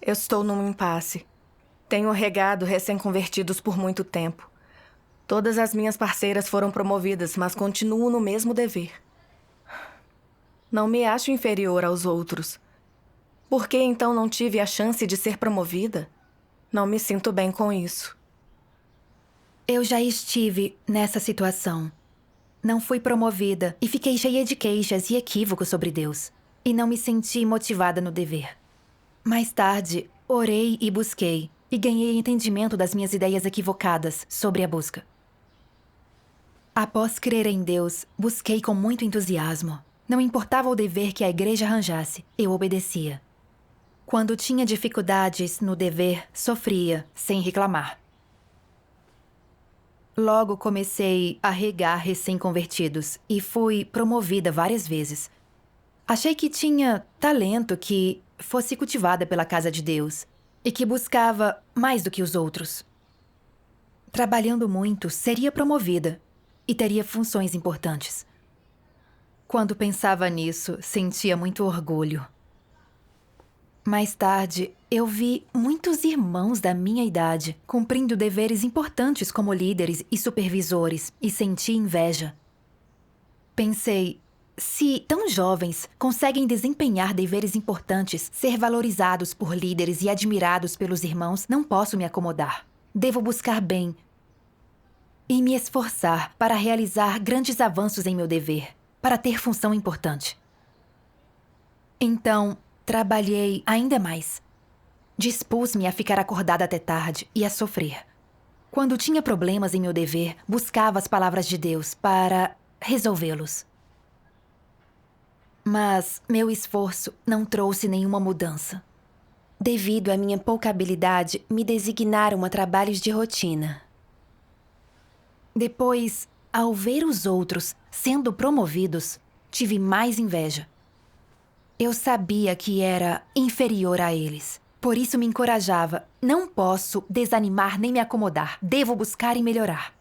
Eu estou num impasse. Tenho regado recém-convertidos por muito tempo. Todas as minhas parceiras foram promovidas, mas continuo no mesmo dever. Não me acho inferior aos outros. Por que então não tive a chance de ser promovida? Não me sinto bem com isso. Eu já estive nessa situação. Não fui promovida e fiquei cheia de queixas e equívocos sobre Deus. E não me senti motivada no dever. Mais tarde, orei e busquei, e ganhei entendimento das minhas ideias equivocadas sobre a busca. Após crer em Deus, busquei com muito entusiasmo. Não importava o dever que a igreja arranjasse, eu obedecia. Quando tinha dificuldades no dever, sofria, sem reclamar. Logo comecei a regar recém-convertidos e fui promovida várias vezes. Achei que tinha talento que fosse cultivada pela casa de Deus e que buscava mais do que os outros. Trabalhando muito, seria promovida e teria funções importantes. Quando pensava nisso, sentia muito orgulho. Mais tarde, eu vi muitos irmãos da minha idade cumprindo deveres importantes como líderes e supervisores e senti inveja. Pensei, se tão jovens conseguem desempenhar deveres importantes, ser valorizados por líderes e admirados pelos irmãos, não posso me acomodar. Devo buscar bem e me esforçar para realizar grandes avanços em meu dever, para ter função importante. Então, trabalhei ainda mais. Dispus-me a ficar acordada até tarde e a sofrer. Quando tinha problemas em meu dever, buscava as palavras de Deus para resolvê-los. Mas meu esforço não trouxe nenhuma mudança. Devido à minha pouca habilidade, me designaram a trabalhos de rotina. Depois, ao ver os outros sendo promovidos, tive mais inveja. Eu sabia que era inferior a eles. Por isso me encorajava. Não posso desanimar nem me acomodar. Devo buscar e melhorar.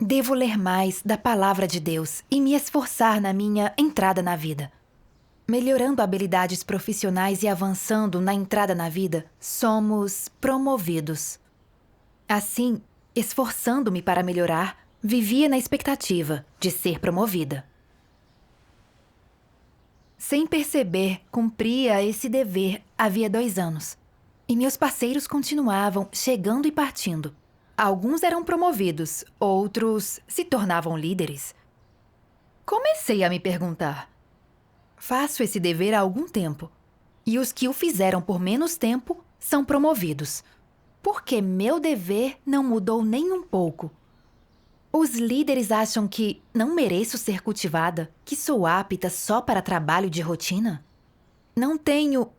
Devo ler mais da palavra de Deus e me esforçar na minha entrada na vida. Melhorando habilidades profissionais e avançando na entrada na vida, somos promovidos. Assim, esforçando-me para melhorar, vivia na expectativa de ser promovida. Sem perceber, cumpria esse dever havia 2 anos. E meus parceiros continuavam chegando e partindo. Alguns eram promovidos, outros se tornavam líderes. Comecei a me perguntar: faço esse dever há algum tempo, e os que o fizeram por menos tempo são promovidos. Por que meu dever não mudou nem um pouco? Os líderes acham que não mereço ser cultivada, que sou apta só para trabalho de rotina? Não tenho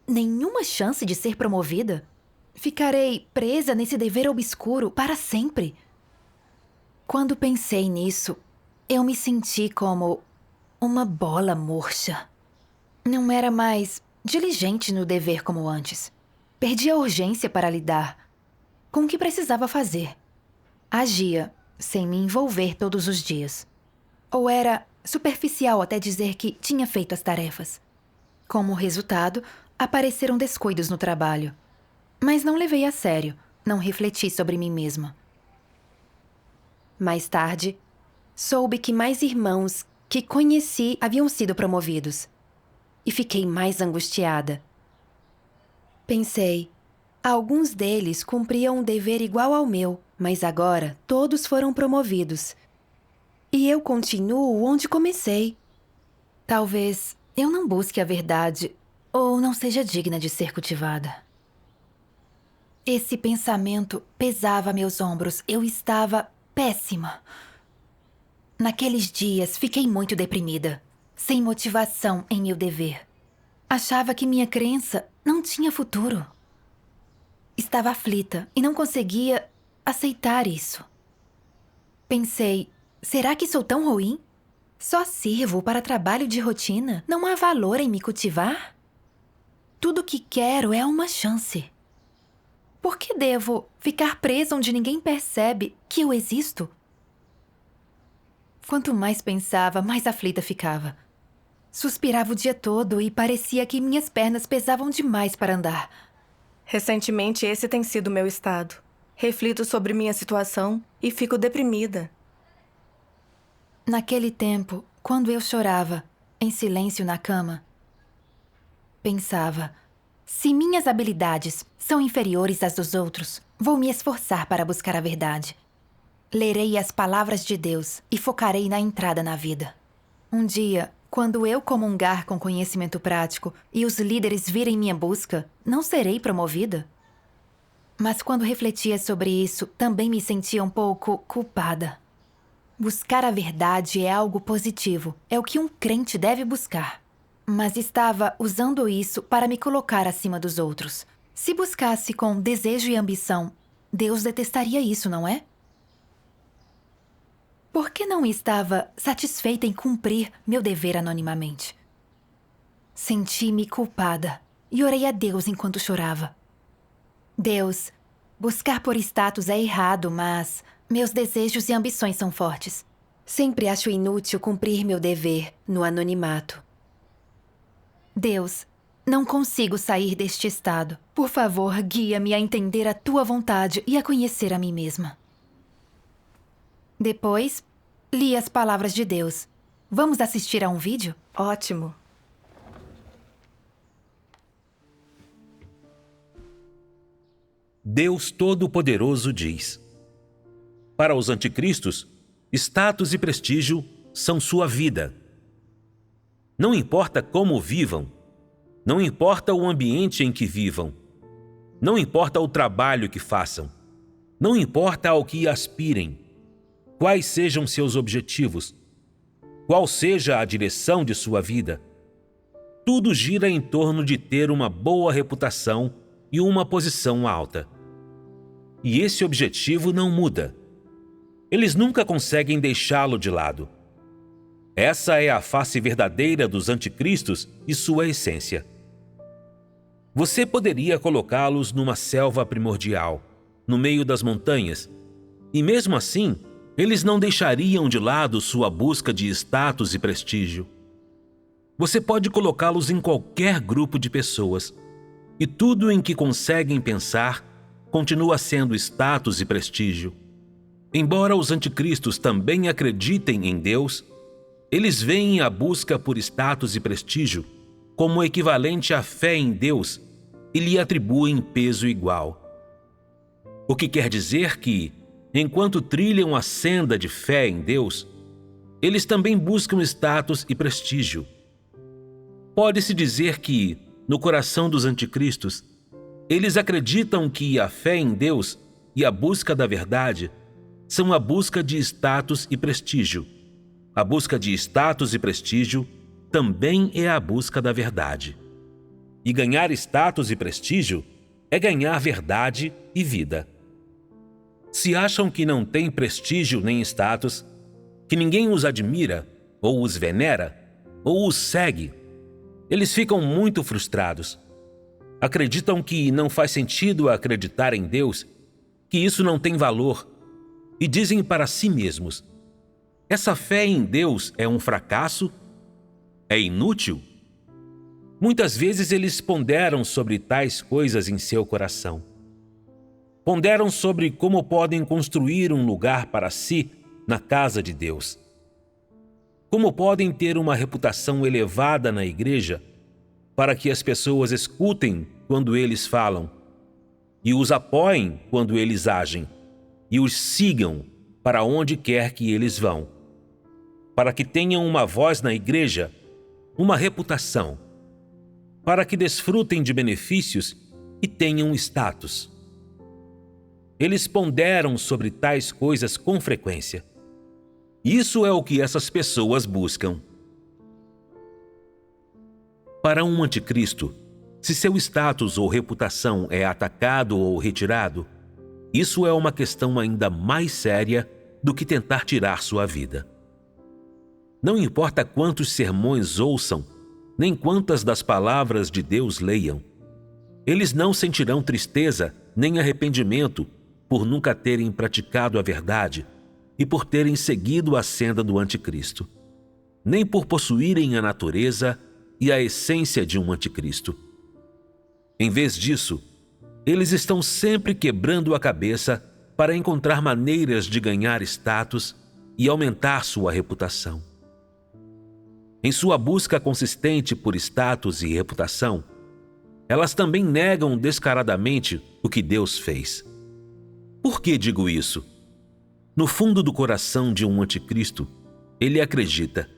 nenhuma chance de ser promovida? Ficarei presa nesse dever obscuro para sempre? Quando pensei nisso, eu me senti como uma bola murcha. Não era mais diligente no dever como antes. Perdi a urgência para lidar com o que precisava fazer. Agia sem me envolver todos os dias. Ou era superficial até dizer que tinha feito as tarefas. Como resultado, apareceram descuidos no trabalho. Mas não levei a sério, não refleti sobre mim mesma. Mais tarde, soube que mais irmãos que conheci haviam sido promovidos. E fiquei mais angustiada. Pensei, alguns deles cumpriam um dever igual ao meu, mas agora todos foram promovidos. E eu continuo onde comecei. Talvez eu não busque a verdade ou não seja digna de ser cultivada. Esse pensamento pesava meus ombros. Eu estava péssima. Naqueles dias, fiquei muito deprimida, sem motivação em meu dever. Achava que minha crença não tinha futuro. Estava aflita e não conseguia aceitar isso. Pensei, será que sou tão ruim? Só sirvo para trabalho de rotina? Não há valor em me cultivar? Tudo o que quero é uma chance. Por que devo ficar presa onde ninguém percebe que eu existo? Quanto mais pensava, mais aflita ficava. Suspirava o dia todo e parecia que minhas pernas pesavam demais para andar. Recentemente, esse tem sido meu estado. Reflito sobre minha situação e fico deprimida. Naquele tempo, quando eu chorava, em silêncio na cama, pensava: se minhas habilidades são inferiores às dos outros, vou me esforçar para buscar a verdade. Lerei as palavras de Deus e focarei na entrada na vida. Um dia, quando eu comungar com conhecimento prático e os líderes virem minha busca, não serei promovida? Mas quando refletia sobre isso, também me sentia um pouco culpada. Buscar a verdade é algo positivo, é o que um crente deve buscar. Mas estava usando isso para me colocar acima dos outros. Se buscasse com desejo e ambição, Deus detestaria isso, não é? Por que não estava satisfeita em cumprir meu dever anonimamente? Senti-me culpada e orei a Deus enquanto chorava. Deus, buscar por status é errado, mas meus desejos e ambições são fortes. Sempre acho inútil cumprir meu dever no anonimato. Deus, não consigo sair deste estado. Por favor, guia-me a entender a tua vontade e a conhecer a mim mesma. Depois, li as palavras de Deus. Vamos assistir a um vídeo? Ótimo. Deus Todo-Poderoso diz: para os anticristos, status e prestígio são sua vida. Não importa como vivam, não importa o ambiente em que vivam, não importa o trabalho que façam, não importa ao que aspirem, quais sejam seus objetivos, qual seja a direção de sua vida, tudo gira em torno de ter uma boa reputação e uma posição alta. E esse objetivo não muda. Eles nunca conseguem deixá-lo de lado. Essa é a face verdadeira dos anticristos e sua essência. Você poderia colocá-los numa selva primordial, no meio das montanhas, e mesmo assim, eles não deixariam de lado sua busca de status e prestígio. Você pode colocá-los em qualquer grupo de pessoas, e tudo em que conseguem pensar continua sendo status e prestígio. Embora os anticristos também acreditem em Deus, eles veem a busca por status e prestígio como equivalente à fé em Deus e lhe atribuem peso igual. O que quer dizer que, enquanto trilham a senda de fé em Deus, eles também buscam status e prestígio. Pode-se dizer que, no coração dos anticristos, eles acreditam que a fé em Deus e a busca da verdade são a busca de status e prestígio. A busca de status e prestígio também é a busca da verdade. E ganhar status e prestígio é ganhar verdade e vida. Se acham que não têm prestígio nem status, que ninguém os admira, ou os venera, ou os segue, eles ficam muito frustrados. Acreditam que não faz sentido acreditar em Deus, que isso não tem valor, e dizem para si mesmos: essa fé em Deus é um fracasso? É inútil? Muitas vezes eles ponderam sobre tais coisas em seu coração. Ponderam sobre como podem construir um lugar para si na casa de Deus. Como podem ter uma reputação elevada na igreja para que as pessoas escutem quando eles falam, e os apoiem quando eles agem, e os sigam para onde quer que eles vão, para que tenham uma voz na igreja, uma reputação, para que desfrutem de benefícios e tenham status. Eles ponderam sobre tais coisas com frequência. Isso é o que essas pessoas buscam. Para um anticristo, se seu status ou reputação é atacado ou retirado, isso é uma questão ainda mais séria do que tentar tirar sua vida. Não importa quantos sermões ouçam, nem quantas das palavras de Deus leiam, eles não sentirão tristeza nem arrependimento por nunca terem praticado a verdade e por terem seguido a senda do anticristo, nem por possuírem a natureza e a essência de um anticristo. Em vez disso, Eles estão sempre quebrando a cabeça para encontrar maneiras de ganhar status e aumentar sua reputação. Em sua busca consistente por status e reputação, elas também negam descaradamente o que Deus fez. Por que digo isso? No fundo do coração de um anticristo, ele acredita: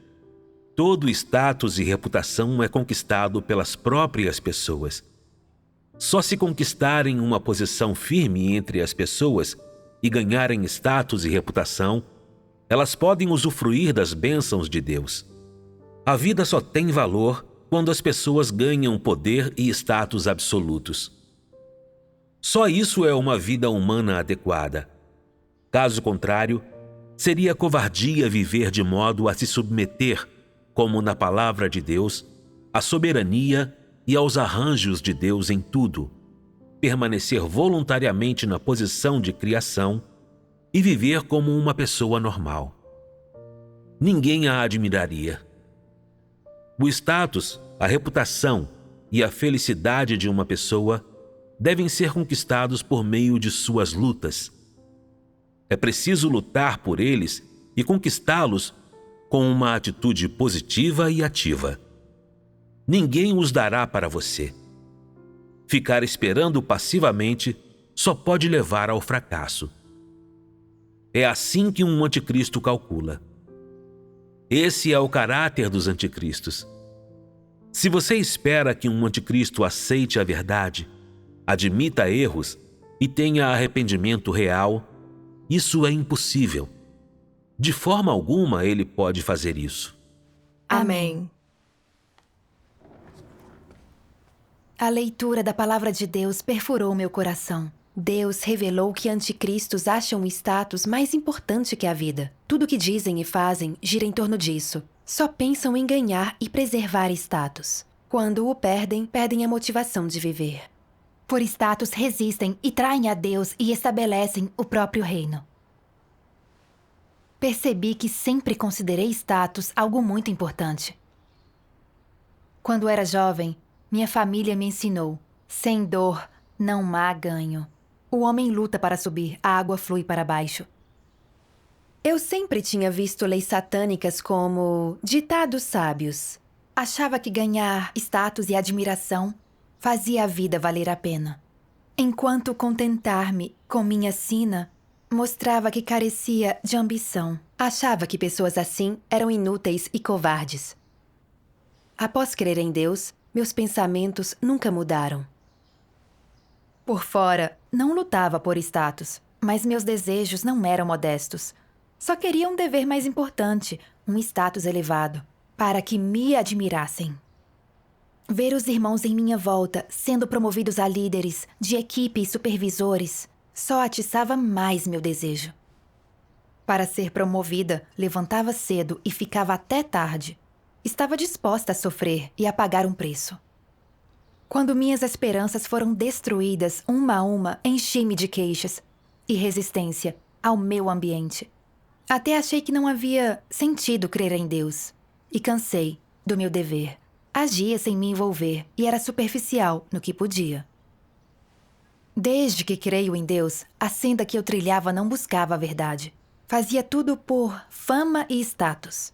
todo status e reputação é conquistado pelas próprias pessoas. Só se conquistarem uma posição firme entre as pessoas e ganharem status e reputação, elas podem usufruir das bênçãos de Deus. A vida só tem valor quando as pessoas ganham poder e status absolutos. Só isso é uma vida humana adequada. Caso contrário, seria covardia viver de modo a se submeter, como na palavra de Deus, à soberania e aos arranjos de Deus em tudo, permanecer voluntariamente na posição de criação e viver como uma pessoa normal. Ninguém a admiraria. O status, a reputação e a felicidade de uma pessoa devem ser conquistados por meio de suas lutas. É preciso lutar por eles e conquistá-los com uma atitude positiva e ativa. Ninguém os dará para você. Ficar esperando passivamente só pode levar ao fracasso. É assim que um anticristo calcula. Esse é o caráter dos anticristos. Se você espera que um anticristo aceite a verdade, admita erros e tenha arrependimento real, isso é impossível. De forma alguma ele pode fazer isso. Amém. A leitura da palavra de Deus perfurou meu coração. Deus revelou que anticristos acham o status mais importante que a vida. Tudo o que dizem e fazem gira em torno disso. Só pensam em ganhar e preservar status. Quando o perdem, perdem a motivação de viver. Por status resistem e traem a Deus e estabelecem o próprio reino. Percebi que sempre considerei status algo muito importante. Quando era jovem, minha família me ensinou: sem dor, não há ganho. O homem luta para subir, a água flui para baixo. Eu sempre tinha visto leis satânicas como ditados sábios. Achava que ganhar status e admiração fazia a vida valer a pena. Enquanto contentar-me com minha sina mostrava que carecia de ambição. Achava que pessoas assim eram inúteis e covardes. Após crer em Deus, meus pensamentos nunca mudaram. Por fora, não lutava por status, mas meus desejos não eram modestos. Só queria um dever mais importante, um status elevado, para que me admirassem. Ver os irmãos em minha volta sendo promovidos a líderes, de equipe e supervisores, só atiçava mais meu desejo. Para ser promovida, levantava cedo e ficava até tarde. Estava disposta a sofrer e a pagar um preço. Quando minhas esperanças foram destruídas uma a uma, enchi-me de queixas e resistência ao meu ambiente. Até achei que não havia sentido crer em Deus. E cansei do meu dever. Agia sem me envolver e era superficial no que podia. Desde que creio em Deus, a senda que eu trilhava não buscava a verdade. Fazia tudo por fama e status.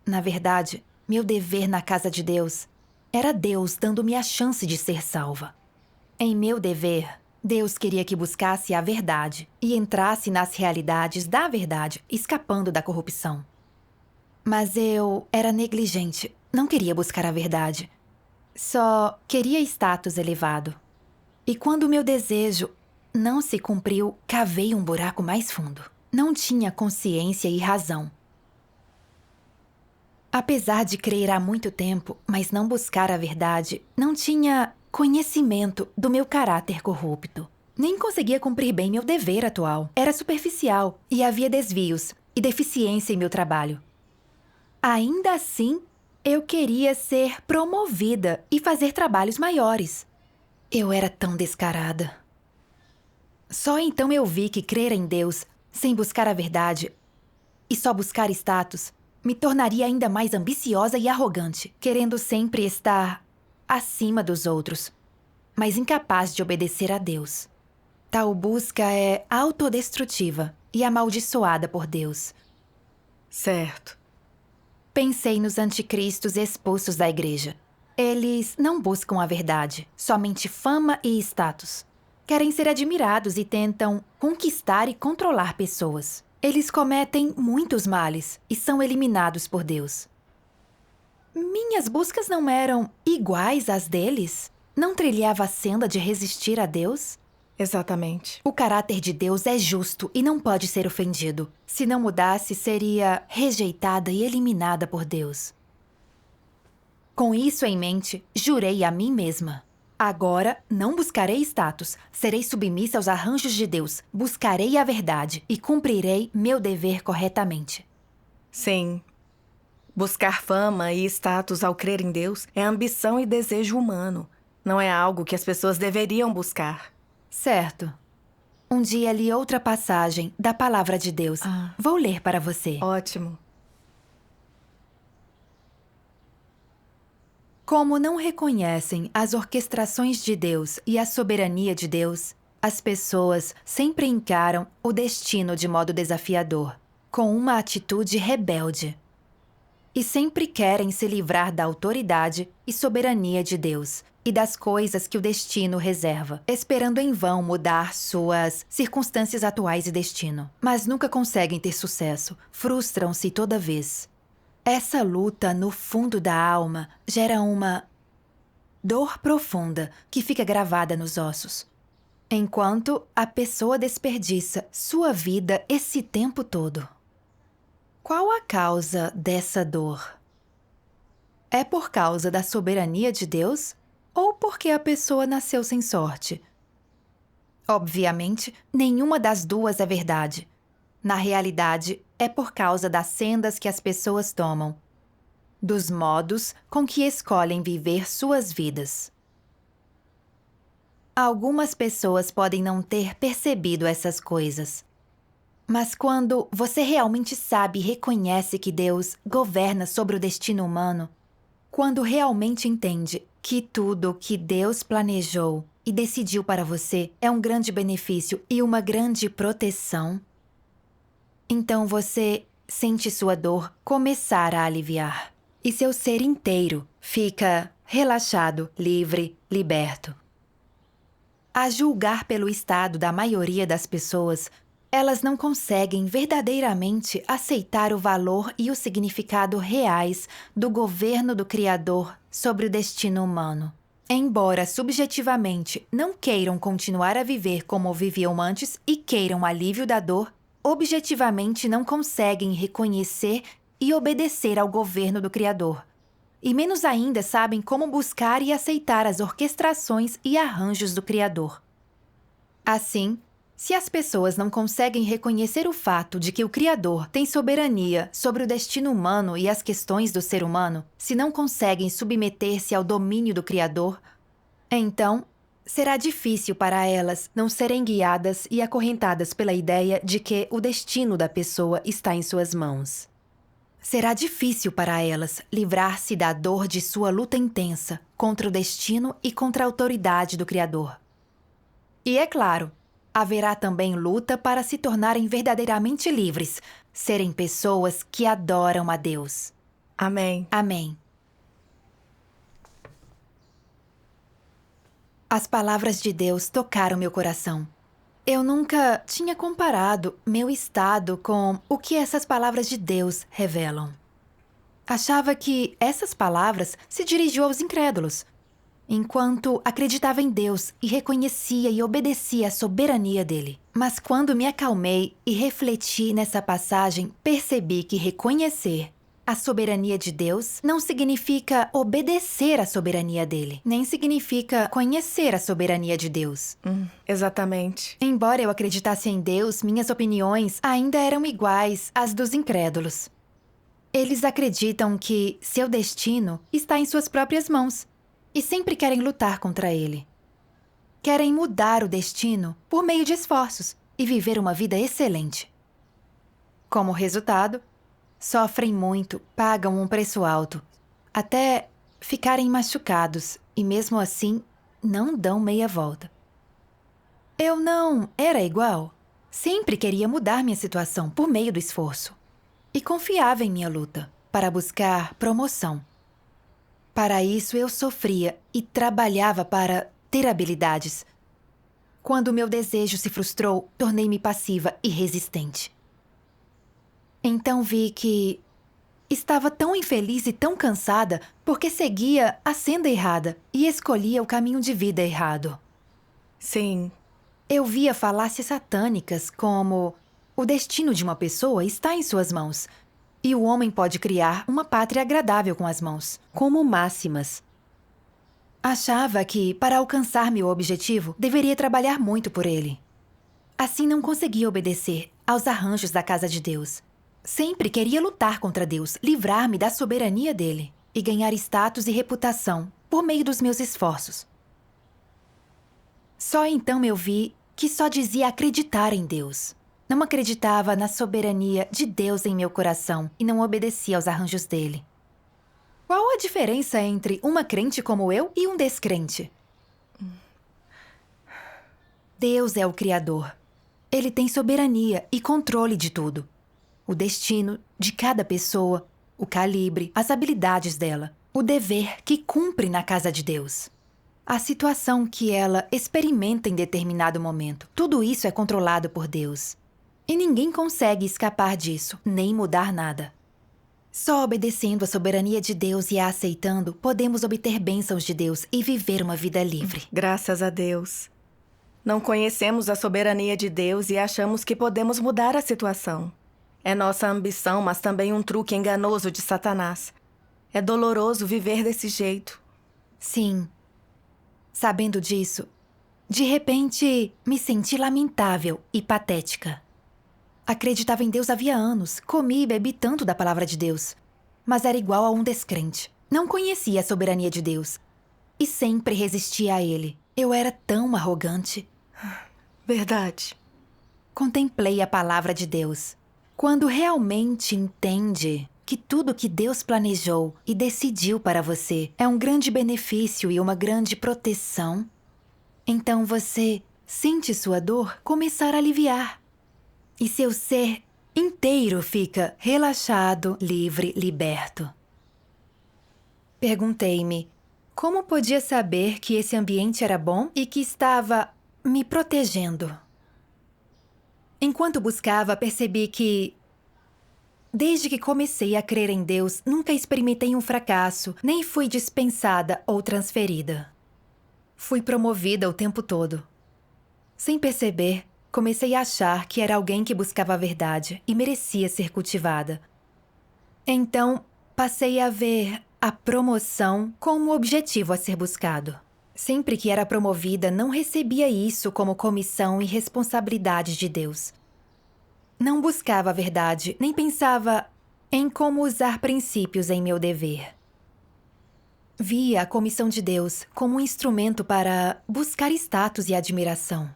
Na verdade, meu dever na casa de Deus era Deus dando-me a chance de ser salva. Em meu dever, Deus queria que buscasse a verdade e entrasse nas realidades da verdade, escapando da corrupção. Mas eu era negligente, não queria buscar a verdade. Só queria status elevado. E quando meu desejo não se cumpriu, cavei um buraco mais fundo. Não tinha consciência e razão. Apesar de crer há muito tempo, mas não buscar a verdade, não tinha conhecimento do meu caráter corrupto. Nem conseguia cumprir bem meu dever atual. Era superficial e havia desvios e deficiência em meu trabalho. Ainda assim, eu queria ser promovida e fazer trabalhos maiores. Eu era tão descarada. Só então eu vi que crer em Deus, sem buscar a verdade e só buscar status, me tornaria ainda mais ambiciosa e arrogante, querendo sempre estar acima dos outros. mas incapaz de obedecer a Deus. Tal busca é autodestrutiva e amaldiçoada por Deus. Certo. Pensei nos anticristos expulsos da igreja. Eles não buscam a verdade, somente fama e status. Querem ser admirados e tentam conquistar e controlar pessoas. Eles cometem muitos males e são eliminados por Deus. Minhas buscas não eram iguais às deles? Não trilhava a senda de resistir a Deus? Exatamente. O caráter de Deus é justo e não pode ser ofendido. Se não mudasse, seria rejeitada e eliminada por Deus. Com isso em mente, jurei a mim mesma. Agora não buscarei status, serei submissa aos arranjos de Deus, buscarei a verdade e cumprirei meu dever corretamente. Sim. Buscar fama e status ao crer em Deus é ambição e desejo humano. Não é algo que as pessoas deveriam buscar. Certo. Um dia li outra passagem da Palavra de Deus. Vou ler para você. Ótimo. Como não reconhecem as orquestrações de Deus e a soberania de Deus, as pessoas sempre encaram o destino de modo desafiador, com uma atitude rebelde. E sempre querem se livrar da autoridade e soberania de Deus e das coisas que o destino reserva, esperando em vão mudar suas circunstâncias atuais e destino. Mas nunca conseguem ter sucesso, frustram-se toda vez. Essa luta no fundo da alma gera uma dor profunda que fica gravada nos ossos, enquanto a pessoa desperdiça sua vida esse tempo todo. Qual a causa dessa dor? É por causa da soberania de Deus ou porque a pessoa nasceu sem sorte? Obviamente, nenhuma das duas é verdade. Na realidade, é por causa das sendas que as pessoas tomam, dos modos com que escolhem viver suas vidas. Algumas pessoas podem não ter percebido essas coisas. Mas quando você realmente sabe e reconhece que Deus governa sobre o destino humano, quando realmente entende que tudo o que Deus planejou e decidiu para você é um grande benefício e uma grande proteção, então você sente sua dor começar a aliviar. E seu ser inteiro fica relaxado, livre, liberto. A julgar pelo estado da maioria das pessoas, elas não conseguem verdadeiramente aceitar o valor e o significado reais do governo do Criador sobre o destino humano. Embora subjetivamente não queiram continuar a viver como viviam antes e queiram alívio da dor, objetivamente não conseguem reconhecer e obedecer ao governo do Criador. E menos ainda sabem como buscar e aceitar as orquestrações e arranjos do Criador. Assim, se as pessoas não conseguem reconhecer o fato de que o Criador tem soberania sobre o destino humano e as questões do ser humano, se não conseguem submeter-se ao domínio do Criador, então será difícil para elas não serem guiadas e acorrentadas pela ideia de que o destino da pessoa está em suas mãos. Será difícil para elas livrar-se da dor de sua luta intensa contra o destino e contra a autoridade do Criador. E é claro, haverá também luta para se tornarem verdadeiramente livres, serem pessoas que adoram a Deus. Amém. Amém. As palavras de Deus tocaram meu coração. Eu nunca tinha comparado meu estado com o que essas palavras de Deus revelam. Achava que essas palavras se dirigiam aos incrédulos, enquanto acreditava em Deus e reconhecia e obedecia à soberania dele. Mas quando me acalmei e refleti nessa passagem, percebi que reconhecer a soberania de Deus não significa obedecer à soberania dele, nem significa conhecer a soberania de Deus. Exatamente. Embora eu acreditasse em Deus, minhas opiniões ainda eram iguais às dos incrédulos. Eles acreditam que seu destino está em suas próprias mãos e sempre querem lutar contra ele. Querem mudar o destino por meio de esforços e viver uma vida excelente. Como resultado, sofrem muito, pagam um preço alto, até ficarem machucados e, mesmo assim, não dão meia volta. Eu não era igual. Sempre queria mudar minha situação por meio do esforço. E confiava em minha luta para buscar promoção. Para isso, eu sofria e trabalhava para ter habilidades. Quando meu desejo se frustrou, tornei-me passiva e resistente. Então vi que estava tão infeliz e tão cansada porque seguia a senda errada e escolhia o caminho de vida errado. Sim. Eu via falácias satânicas como: o destino de uma pessoa está em suas mãos e o homem pode criar uma pátria agradável com as mãos, como máximas. Achava que, para alcançar meu objetivo, deveria trabalhar muito por ele. Assim não conseguia obedecer aos arranjos da casa de Deus. Sempre queria lutar contra Deus, livrar-me da soberania dele e ganhar status e reputação por meio dos meus esforços. Só então eu vi que só dizia acreditar em Deus. Não acreditava na soberania de Deus em meu coração e não obedecia aos arranjos dele. Qual a diferença entre uma crente como eu e um descrente? Deus é o Criador. Ele tem soberania e controle de tudo. O destino de cada pessoa, o calibre, as habilidades dela, o dever que cumpre na casa de Deus. A situação que ela experimenta em determinado momento. Tudo isso é controlado por Deus. E ninguém consegue escapar disso, nem mudar nada. Só obedecendo à soberania de Deus e a aceitando, podemos obter bênçãos de Deus e viver uma vida livre. Graças a Deus. Não conhecemos a soberania de Deus e achamos que podemos mudar a situação. É nossa ambição, mas também um truque enganoso de Satanás. É doloroso viver desse jeito. Sim. Sabendo disso, de repente me senti lamentável e patética. Acreditava em Deus havia anos, comi e bebi tanto da palavra de Deus, mas era igual a um descrente. Não conhecia a soberania de Deus e sempre resistia a ele. Eu era tão arrogante. Verdade. Contemplei a palavra de Deus. Quando realmente entende que tudo que Deus planejou e decidiu para você é um grande benefício e uma grande proteção, então você sente sua dor começar a aliviar. E seu ser inteiro fica relaxado, livre, liberto. Perguntei-me como podia saber que esse ambiente era bom e que estava me protegendo. Enquanto buscava, percebi que, desde que comecei a crer em Deus, nunca experimentei um fracasso, nem fui dispensada ou transferida. Fui promovida o tempo todo. Sem perceber, comecei a achar que era alguém que buscava a verdade e merecia ser cultivada. Então, passei a ver a promoção como objetivo a ser buscado. Sempre que era promovida, não recebia isso como comissão e responsabilidade de Deus. Não buscava a verdade, nem pensava em como usar princípios em meu dever. Via a comissão de Deus como um instrumento para buscar status e admiração.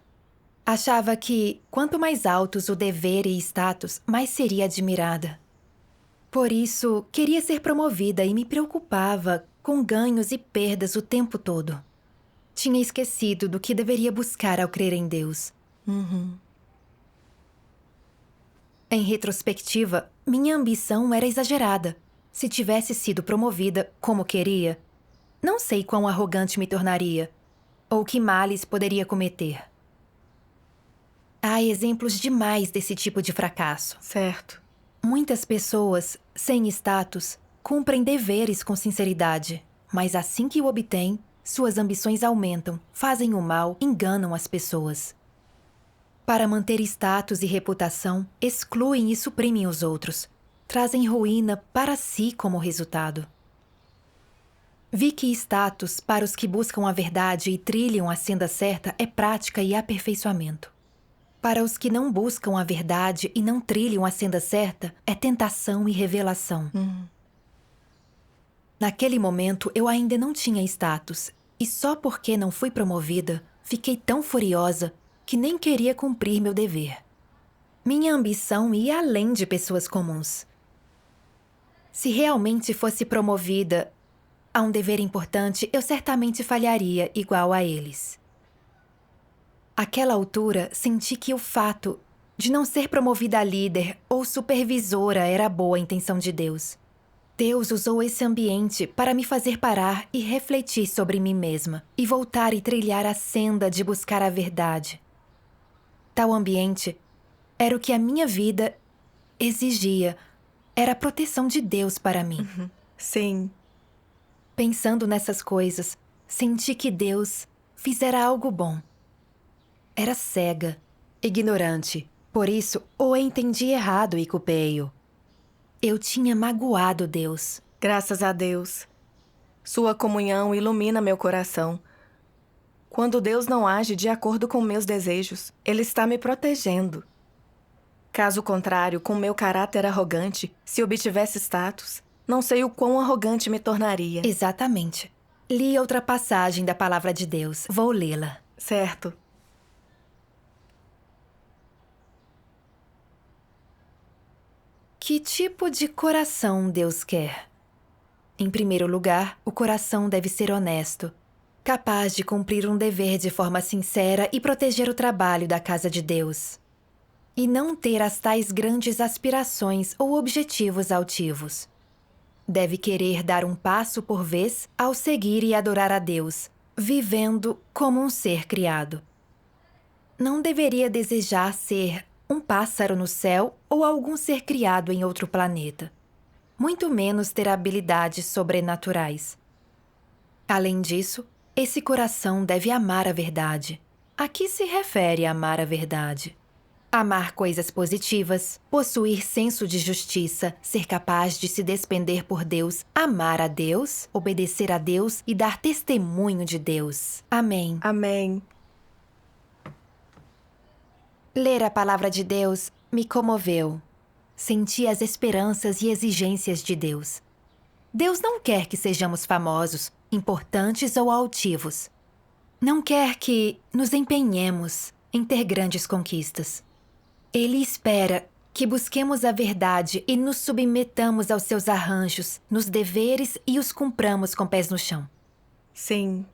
Achava que, quanto mais altos o dever e status, mais seria admirada. Por isso, queria ser promovida e me preocupava com ganhos e perdas o tempo todo. Tinha esquecido do que deveria buscar ao crer em Deus. Em retrospectiva, minha ambição era exagerada. Se tivesse sido promovida como queria, não sei quão arrogante me tornaria, ou que males poderia cometer. Há exemplos demais desse tipo de fracasso. Certo. Muitas pessoas, sem status, cumprem deveres com sinceridade, mas assim que o obtêm, suas ambições aumentam, fazem o mal, enganam as pessoas. Para manter status e reputação, excluem e suprimem os outros, trazem ruína para si como resultado. Vi que status para os que buscam a verdade e trilham a senda certa é prática e aperfeiçoamento. Para os que não buscam a verdade e não trilham a senda certa, é tentação e revelação. Naquele momento, eu ainda não tinha status, e só porque não fui promovida, fiquei tão furiosa que nem queria cumprir meu dever. Minha ambição ia além de pessoas comuns. Se realmente fosse promovida, a um dever importante, eu certamente falharia igual a eles. Àquela altura, senti que o fato de não ser promovida a líder ou supervisora era a boa intenção de Deus. Deus usou esse ambiente para me fazer parar e refletir sobre mim mesma e voltar e trilhar a senda de buscar a verdade. Tal ambiente era o que a minha vida exigia, era a proteção de Deus para mim. Sim. Pensando nessas coisas, senti que Deus fizera algo bom. Era cega, ignorante, por isso o entendi errado e culpei-o. Eu tinha magoado Deus. Graças a Deus. Sua comunhão ilumina meu coração. Quando Deus não age de acordo com meus desejos, Ele está me protegendo. Caso contrário, com meu caráter arrogante, se obtivesse status, não sei o quão arrogante me tornaria. Exatamente. Li outra passagem da palavra de Deus. Vou lê-la. Certo. Que tipo de coração Deus quer? Em primeiro lugar, o coração deve ser honesto, capaz de cumprir um dever de forma sincera e proteger o trabalho da casa de Deus. E não ter as tais grandes aspirações ou objetivos altivos. Deve querer dar um passo por vez ao seguir e adorar a Deus, vivendo como um ser criado. Não deveria desejar ser um pássaro no céu ou algum ser criado em outro planeta. Muito menos ter habilidades sobrenaturais. Além disso, esse coração deve amar a verdade. A que se refere amar a verdade? Amar coisas positivas, possuir senso de justiça, ser capaz de se despender por Deus, amar a Deus, obedecer a Deus e dar testemunho de Deus. Amém. Amém. Ler a palavra de Deus me comoveu. Senti as esperanças e exigências de Deus. Deus não quer que sejamos famosos, importantes ou altivos. Não quer que nos empenhemos em ter grandes conquistas. Ele espera que busquemos a verdade e nos submetamos aos seus arranjos, nos deveres e os cumpramos com pés no chão. Sim.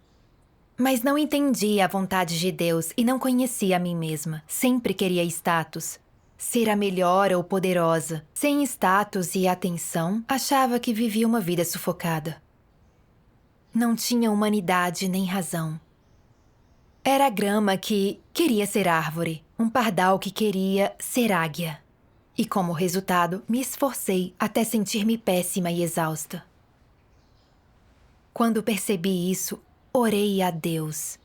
Mas não entendia a vontade de Deus e não conhecia a mim mesma. Sempre queria status. Ser a melhor ou poderosa. Sem status e atenção, achava que vivia uma vida sufocada. Não tinha humanidade nem razão. Era a grama que queria ser árvore, um pardal que queria ser águia. E como resultado, me esforcei até sentir-me péssima e exausta. Quando percebi isso, orei a Deus.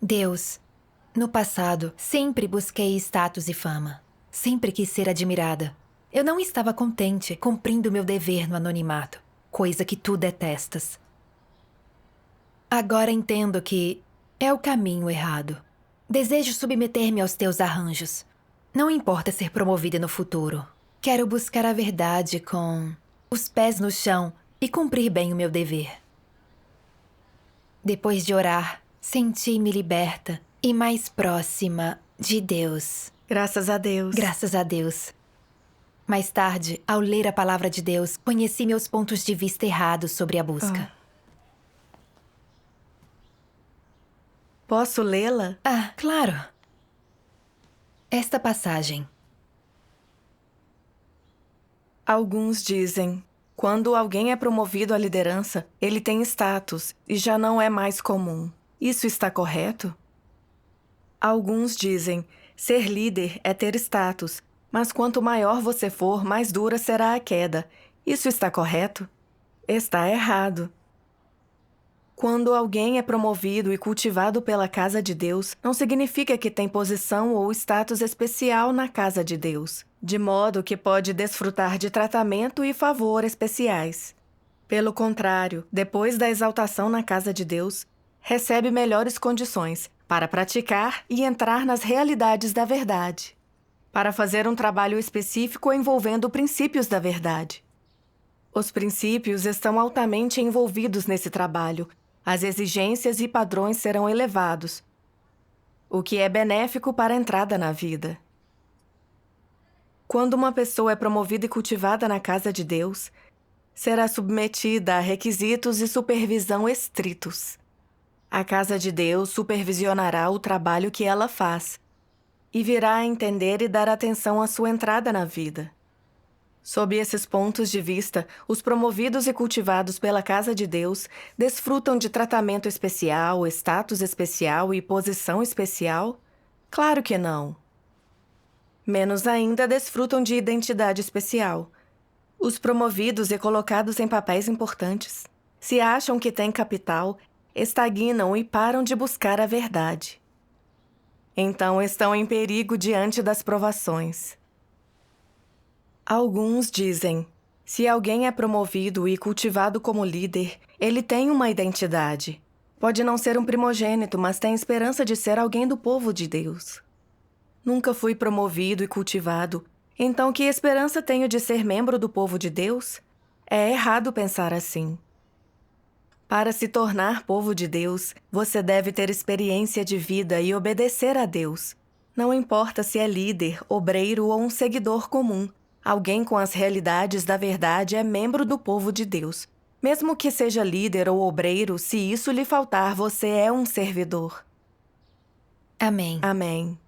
Deus, no passado, sempre busquei status e fama. Sempre quis ser admirada. Eu não estava contente cumprindo meu dever no anonimato, coisa que tu detestas. Agora entendo que é o caminho errado. Desejo submeter-me aos teus arranjos. Não importa ser promovida no futuro. Quero buscar a verdade com os pés no chão e cumprir bem o meu dever. Depois de orar, senti-me liberta e mais próxima de Deus. Graças a Deus. Graças a Deus. Mais tarde, ao ler a palavra de Deus, conheci meus pontos de vista errados sobre a busca. Posso lê-la? Ah, claro. Esta passagem. Alguns dizem: quando alguém é promovido à liderança, ele tem status e já não é mais comum. Isso está correto? Alguns dizem: ser líder é ter status, mas quanto maior você for, mais dura será a queda. Isso está correto? Está errado. Quando alguém é promovido e cultivado pela casa de Deus, não significa que tem posição ou status especial na casa de Deus, de modo que pode desfrutar de tratamento e favor especiais. Pelo contrário, depois da exaltação na casa de Deus, recebe melhores condições para praticar e entrar nas realidades da verdade, para fazer um trabalho específico envolvendo princípios da verdade. Os princípios estão altamente envolvidos nesse trabalho. As exigências e padrões serão elevados, o que é benéfico para a entrada na vida. Quando uma pessoa é promovida e cultivada na casa de Deus, será submetida a requisitos e supervisão estritos. A casa de Deus supervisionará o trabalho que ela faz e virá a entender e dar atenção à sua entrada na vida. Sob esses pontos de vista, os promovidos e cultivados pela casa de Deus desfrutam de tratamento especial, status especial e posição especial? Claro que não. Menos ainda desfrutam de identidade especial. Os promovidos e colocados em papéis importantes, se acham que têm capital, estagnam e param de buscar a verdade. Então estão em perigo diante das provações. Alguns dizem, se alguém é promovido e cultivado como líder, ele tem uma identidade. Pode não ser um primogênito, mas tem esperança de ser alguém do povo de Deus. Nunca fui promovido e cultivado, então que esperança tenho de ser membro do povo de Deus? É errado pensar assim. Para se tornar povo de Deus, você deve ter experiência de vida e obedecer a Deus. Não importa se é líder, obreiro ou um seguidor comum. Alguém com as realidades da verdade é membro do povo de Deus. Mesmo que seja líder ou obreiro, se isso lhe faltar, você é um servidor. Amém. Amém.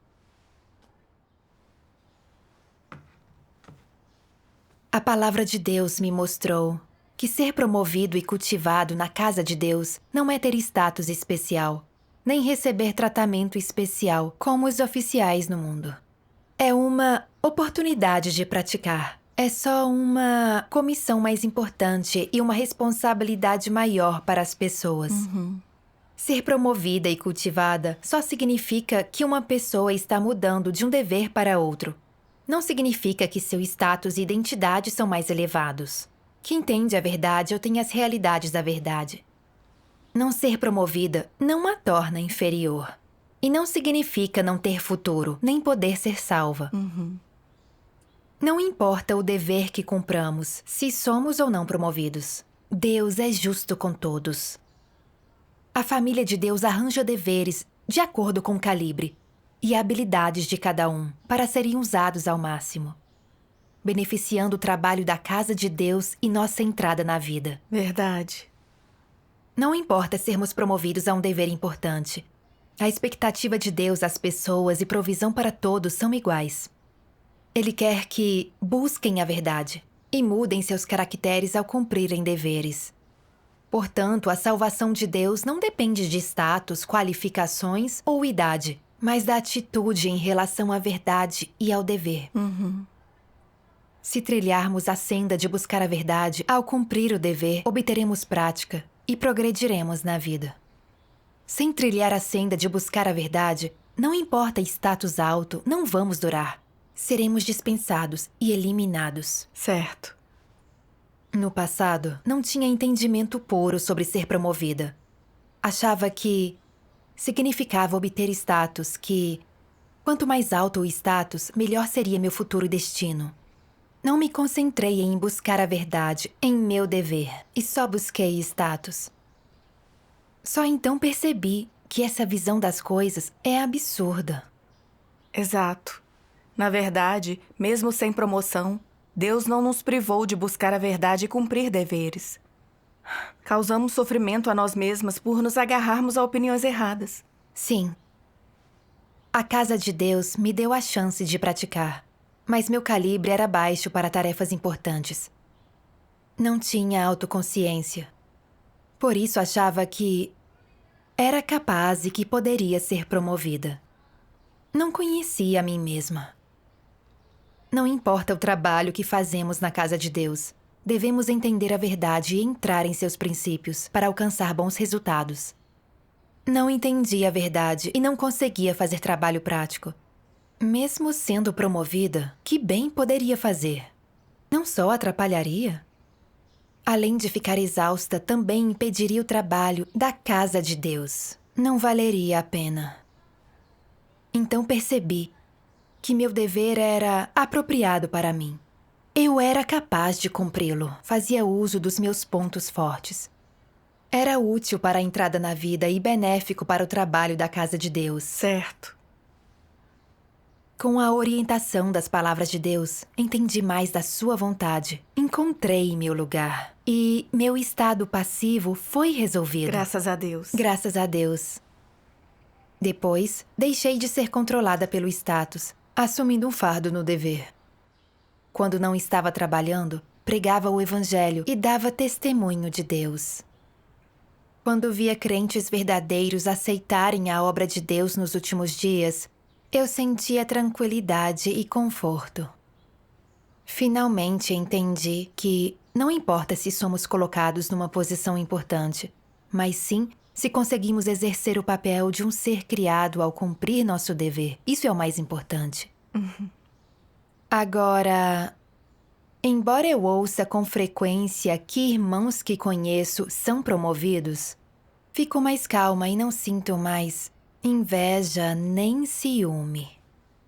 A palavra de Deus me mostrou que ser promovido e cultivado na casa de Deus não é ter status especial, nem receber tratamento especial como os oficiais no mundo. É uma oportunidade de praticar. É só uma comissão mais importante e uma responsabilidade maior para as pessoas. Ser promovida e cultivada só significa que uma pessoa está mudando de um dever para outro. Não significa que seu status e identidade são mais elevados. Que entende a verdade ou tem as realidades da verdade. Não ser promovida não a torna inferior. E não significa não ter futuro, nem poder ser salva. Não importa o dever que cumpramos, se somos ou não promovidos. Deus é justo com todos. A família de Deus arranja deveres de acordo com o calibre e habilidades de cada um para serem usados ao máximo, beneficiando o trabalho da casa de Deus e nossa entrada na vida. Verdade. Não importa sermos promovidos a um dever importante. A expectativa de Deus às pessoas e provisão para todos são iguais. Ele quer que busquem a verdade e mudem seus caracteres ao cumprirem deveres. Portanto, a salvação de Deus não depende de status, qualificações ou idade, mas da atitude em relação à verdade e ao dever. Se trilharmos a senda de buscar a verdade, ao cumprir o dever, obteremos prática e progrediremos na vida. Sem trilhar a senda de buscar a verdade, não importa status alto, não vamos durar. Seremos dispensados e eliminados. Certo. No passado, não tinha entendimento puro sobre ser promovida. Achava que significava obter status, que quanto mais alto o status, melhor seria meu futuro e destino. Não me concentrei em buscar a verdade, em meu dever, e só busquei status. Só então percebi que essa visão das coisas é absurda. Exato. Na verdade, mesmo sem promoção, Deus não nos privou de buscar a verdade e cumprir deveres. Causamos sofrimento a nós mesmas por nos agarrarmos a opiniões erradas. Sim. A casa de Deus me deu a chance de praticar, mas meu calibre era baixo para tarefas importantes. Não tinha autoconsciência. Por isso achava que era capaz e que poderia ser promovida. Não conhecia a mim mesma. Não importa o trabalho que fazemos na casa de Deus, devemos entender a verdade e entrar em seus princípios para alcançar bons resultados. Não entendia a verdade e não conseguia fazer trabalho prático. Mesmo sendo promovida, que bem poderia fazer? Não só atrapalharia? Além de ficar exausta, também impediria o trabalho da casa de Deus. Não valeria a pena. Então percebi que meu dever era apropriado para mim. Eu era capaz de cumpri-lo, fazia uso dos meus pontos fortes. Era útil para a entrada na vida e benéfico para o trabalho da casa de Deus. Certo. Com a orientação das palavras de Deus, entendi mais da sua vontade. Encontrei meu lugar. E meu estado passivo foi resolvido. Graças a Deus. Graças a Deus. Depois, deixei de ser controlada pelo status, assumindo um fardo no dever. Quando não estava trabalhando, pregava o evangelho e dava testemunho de Deus. Quando via crentes verdadeiros aceitarem a obra de Deus nos últimos dias, eu sentia tranquilidade e conforto. Finalmente entendi que não importa se somos colocados numa posição importante, mas sim se conseguimos exercer o papel de um ser criado ao cumprir nosso dever. Isso é o mais importante. Agora, embora eu ouça com frequência que irmãos que conheço são promovidos, fico mais calma e não sinto mais inveja nem ciúme.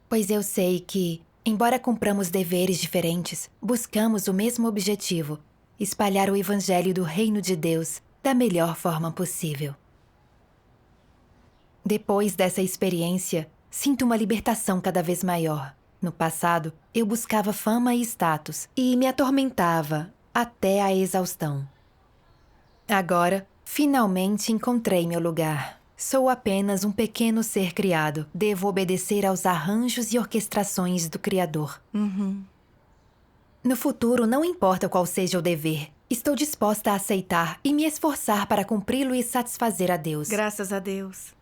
Pois eu sei que, embora cumpramos deveres diferentes, buscamos o mesmo objetivo: espalhar o evangelho do reino de Deus da melhor forma possível. Depois dessa experiência, sinto uma libertação cada vez maior. No passado, eu buscava fama e status e me atormentava até a exaustão. Agora, finalmente encontrei meu lugar. Sou apenas um pequeno ser criado. Devo obedecer aos arranjos e orquestrações do Criador. No futuro, não importa qual seja o dever. Estou disposta a aceitar e me esforçar para cumpri-lo e satisfazer a Deus. Graças a Deus.